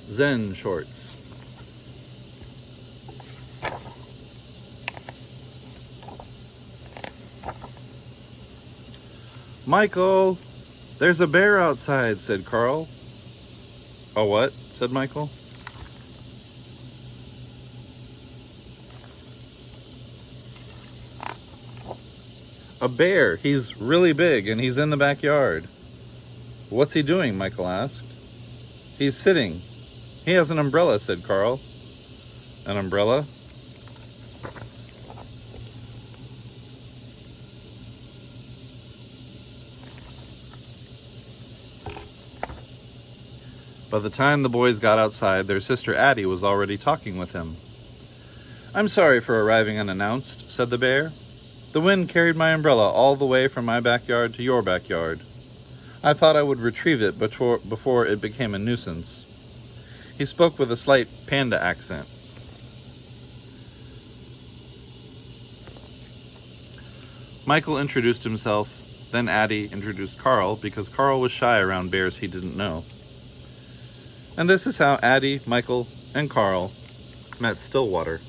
Zen shorts. Michael, there's a bear outside, said Carl. A what? Said Michael. A bear. He's really big and he's in the backyard. What's he doing? Michael asked. He's sitting. He has an umbrella, said Carl. An umbrella? By the time the boys got outside, their sister Addie was already talking with him. I'm sorry for arriving unannounced, said the bear. The wind carried my umbrella all the way from my backyard to your backyard. I thought I would retrieve it before it became a nuisance. He spoke with a slight panda accent. Michael introduced himself, then Addie introduced Carl because Carl was shy around bears he didn't know. And this is how Addie, Michael, and Carl met Stillwater.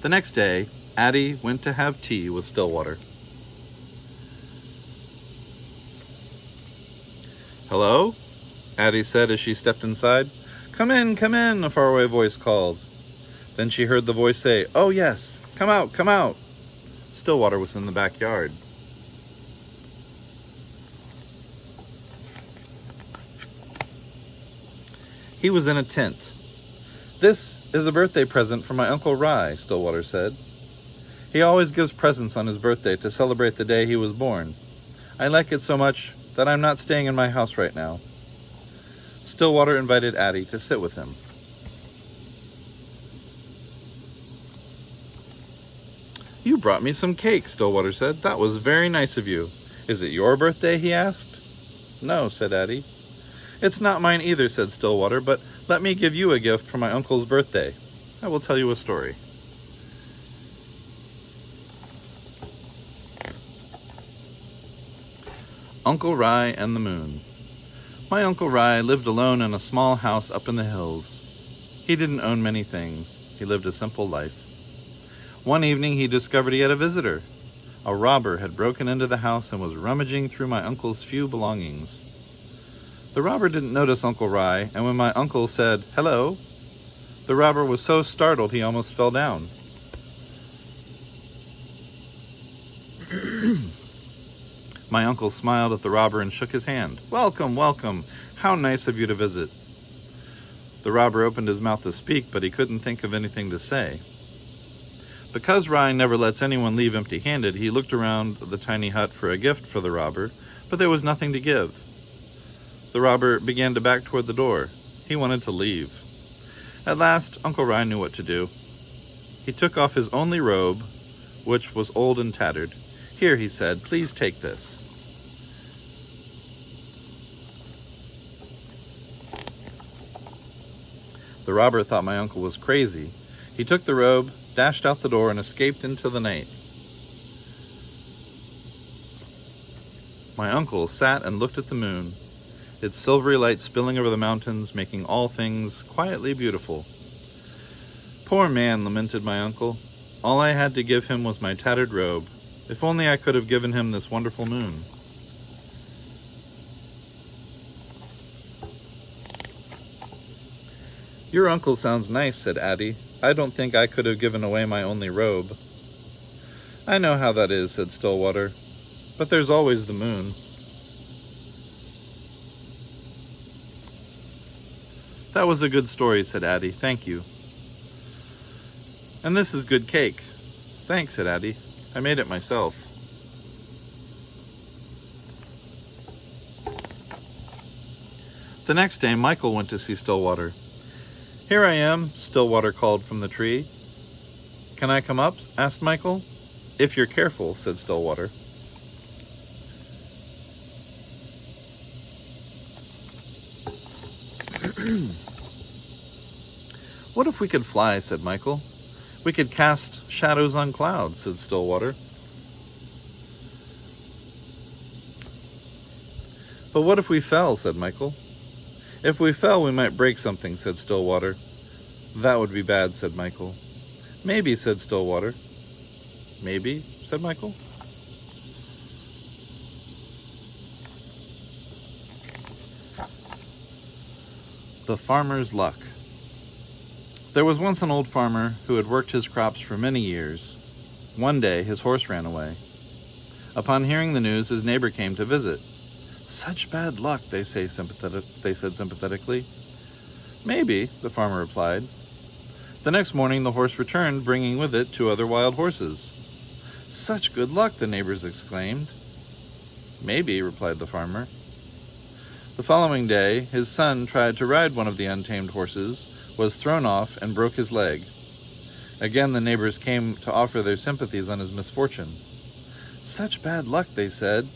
The next day, Addie went to have tea with Stillwater. Hello? Addie said as she stepped inside. Come in, a faraway voice called. Then she heard the voice say, Oh yes, come out, come out. Stillwater was in the backyard. He was in a tent. This is a birthday present from my Uncle Rye, Stillwater said. He always gives presents on his birthday to celebrate the day he was born. I like it so much that I'm not staying in my house right now. Stillwater invited Addie to sit with him. You brought me some cake, Stillwater said. That was very nice of you. Is it your birthday, he asked. No, said Addie. It's not mine either, said Stillwater, but let me give you a gift for my uncle's birthday. I will tell you a story. Uncle Rye and the Moon. My Uncle Rye lived alone in a small house up in the hills. He didn't own many things. He lived a simple life. One evening he discovered he had a visitor. A robber had broken into the house and was rummaging through my uncle's few belongings. The robber didn't notice Uncle Rye, and when my uncle said, hello, the robber was so startled he almost fell down. My uncle smiled at the robber and shook his hand. Welcome, welcome. How nice of you to visit. The robber opened his mouth to speak, but he couldn't think of anything to say. Because Rye never lets anyone leave empty-handed, he looked around the tiny hut for a gift for the robber, but there was nothing to give. The robber began to back toward the door. He wanted to leave. At last, Uncle Rye knew what to do. He took off his only robe, which was old and tattered. Here, he said, please take this. The robber thought my uncle was crazy. He took the robe, dashed out the door, and escaped into the night. My uncle sat and looked at the moon, its silvery light spilling over the mountains, making all things quietly beautiful. Poor man, lamented my uncle. All I had to give him was my tattered robe. If only I could have given him this wonderful moon. Your uncle sounds nice, said Addie. I don't think I could have given away my only robe. I know how that is, said Stillwater. But there's always the moon. That was a good story, said Addie. Thank you. And this is good cake. Thanks, said Addie. I made it myself. The next day, Michael went to see Stillwater. Here I am, Stillwater called from the tree. Can I come up? Asked Michael. If you're careful, said Stillwater. What if we could fly, said Michael. We could cast shadows on clouds, said Stillwater. But what if we fell, said Michael. If we fell, we might break something, said Stillwater. That would be bad, said Michael. Maybe, said Stillwater. Maybe, said Michael. The Farmer's Luck. There was once an old farmer who had worked his crops for many years. One day, his horse ran away. Upon hearing the news, his neighbor came to visit. Such bad luck, they said sympathetically. Maybe, the farmer replied. The next morning, the horse returned, bringing with it 2 other wild horses. Such good luck, the neighbors exclaimed. Maybe, replied the farmer. The following day, his son tried to ride one of the untamed horses, was thrown off, and broke his leg. Again, the neighbors came to offer their sympathies on his misfortune. Such bad luck, they said.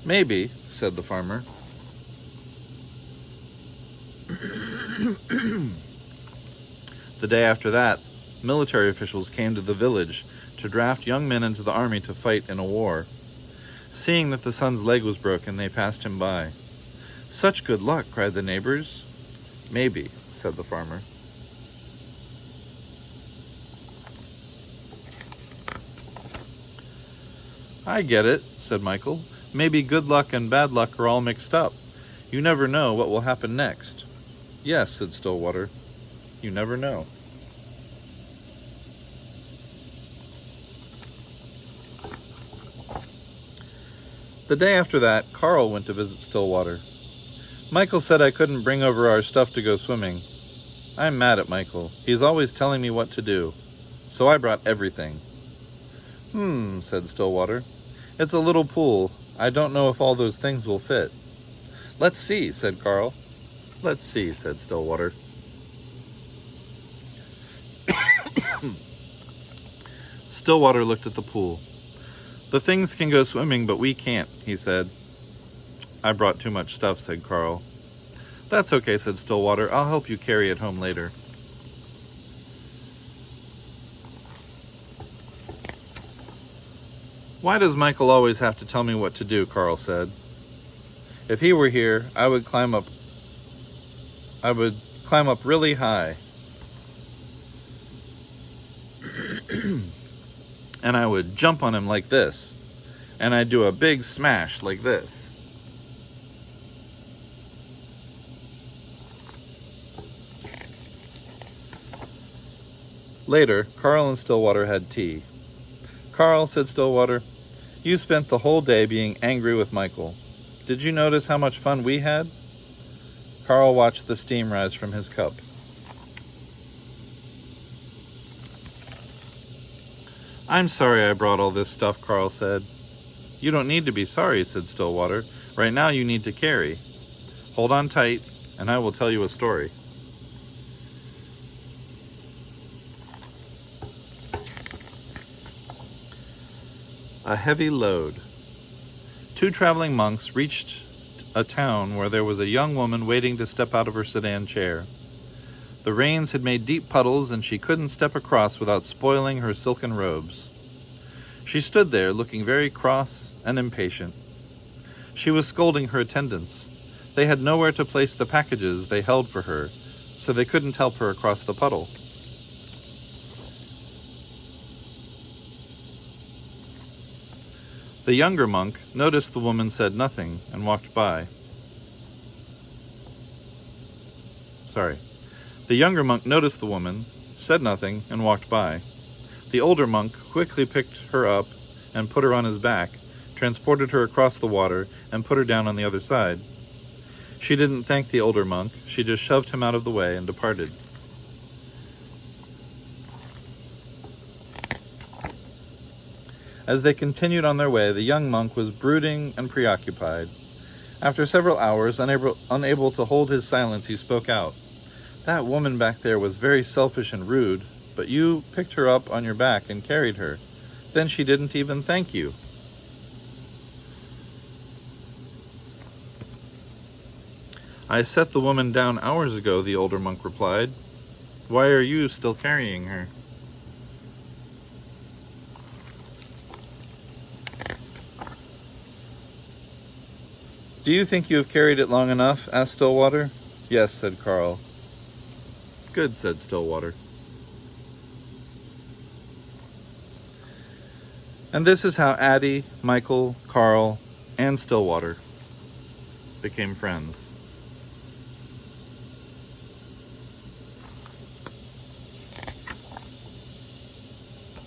Maybe, said the farmer. The day after that, military officials came to the village to draft young men into the army to fight in a war. Seeing that the son's leg was broken, they passed him by. Such good luck, cried the neighbors. Maybe, said the farmer. I get it, said Michael. Maybe good luck and bad luck are all mixed up. You never know what will happen next. Yes, said Stillwater. You never know. The day after that, Carl went to visit Stillwater. Michael said I couldn't bring over our stuff to go swimming. I'm mad at Michael. He's always telling me what to do. So I brought everything. Said Stillwater. It's a little pool. I don't know if all those things will fit. Let's see, said Carl. Let's see, said Stillwater. Stillwater looked at the pool. The things can go swimming, but we can't, he said. I brought too much stuff, said Carl. That's okay, said Stillwater. I'll help you carry it home later. Why does Michael always have to tell me what to do, Carl said. If he were here, I would climb up really high. And I would jump on him like this. And I'd do a big smash like this. Later, Carl and Stillwater had tea. Carl, said Stillwater, you spent the whole day being angry with Michael. Did you notice how much fun we had? Carl watched the steam rise from his cup. I'm sorry I brought all this stuff, Carl said. You don't need to be sorry, said Stillwater. Right now you need to carry. Hold on tight, and I will tell you a story. A heavy load. 2 traveling monks reached a town where there was a young woman waiting to step out of her sedan chair. The rains had made deep puddles, and she couldn't step across without spoiling her silken robes. She stood there, looking very cross and impatient. She was scolding her attendants. They had nowhere to place the packages they held for her, so they couldn't help her across the puddle. The younger monk noticed the woman said nothing and walked by. The younger monk noticed the woman, said nothing, and walked by. The older monk quickly picked her up and put her on his back, transported her across the water, and put her down on the other side. She didn't thank the older monk. She just shoved him out of the way and departed. As they continued on their way, the young monk was brooding and preoccupied. After several hours, unable to hold his silence, he spoke out. That woman back there was very selfish and rude, but you picked her up on your back and carried her. Then she didn't even thank you. I set the woman down hours ago, the older monk replied. Why are you still carrying her? Do you think you have carried it long enough? Asked Stillwater. Yes, said Carl. Good, said Stillwater. And this is how Addie, Michael, Carl, and Stillwater became friends.